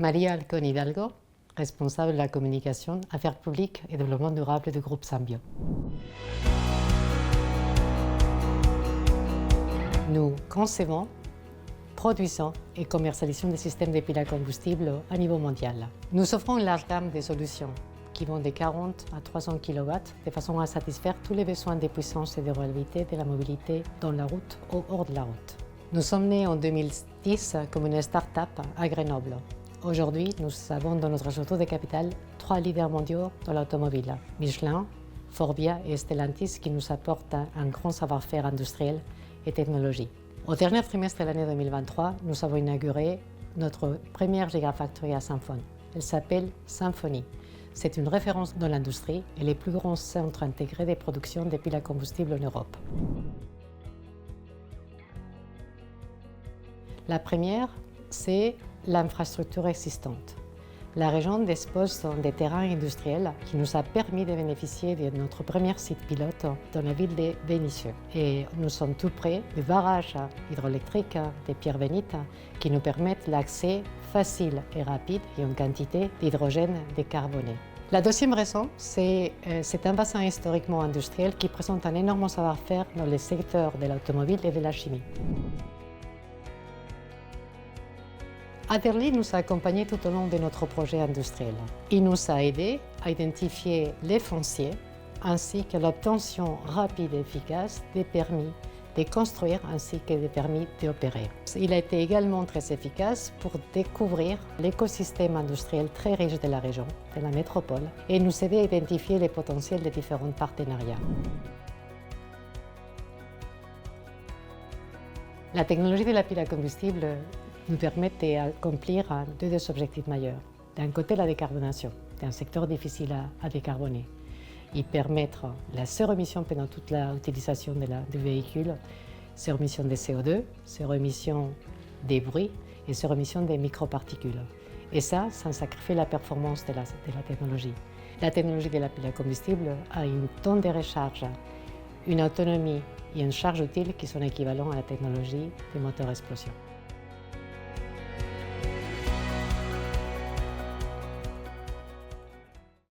María Alcón Hidalgo, responsable de la communication, affaires publiques et développement durable du groupe Symbio. Nous concevons, produisons et commercialisons des systèmes de piles à combustible à niveau mondial. Nous offrons une large gamme de solutions qui vont de 40 à 300 kW de façon à satisfaire tous les besoins de puissance et de reliabilité de la mobilité dans la route ou hors de la route. Nous sommes nés en 2010 comme une start-up à Grenoble. Aujourd'hui, nous avons dans notre réseau de capital 3 leaders mondiaux dans l'automobile, Michelin, Forvia et Stellantis, qui nous apportent un grand savoir-faire industriel et technologie. Au dernier trimestre de l'année 2023, nous avons inauguré notre première Gigafactory à Saint-Fons. Elle s'appelle Symphony. C'est une référence dans l'industrie et les plus grands centres intégrés de production de piles à combustible en Europe. La première, c'est l'infrastructure existante. La région dispose de terrains industriels qui nous a permis de bénéficier de notre premier site pilote dans la ville de Vénissieux. Et nous sommes tout près du barrage hydroélectrique de Pierre-Bénite qui nous permettent l'accès facile et rapide et en quantité d'hydrogène décarboné. La deuxième raison, c'est un bassin historiquement industriel qui présente un énorme savoir-faire dans les secteurs de l'automobile et de la chimie. Adderly nous a accompagnés tout au long de notre projet industriel. Il nous a aidés à identifier les fonciers ainsi que l'obtention rapide et efficace des permis de construire ainsi que des permis d'opérer. Il a été également très efficace pour découvrir l'écosystème industriel très riche de la région, de la métropole, et nous aider à identifier les potentiels des différents partenariats. La technologie de la pile à combustible nous permet d'accomplir deux des objectifs majeurs. D'un côté, la décarbonation, d'un secteur difficile à décarboner. Et permettre la zéro émission pendant toute l'utilisation du véhicule, zéro émission de CO2, zéro émission des bruits et zéro émission des microparticules. Et ça, sans sacrifier la performance de la technologie. La technologie de la pile à combustible a un temps de recharge, une autonomie et une charge utile qui sont équivalents à la technologie des moteurs à explosion.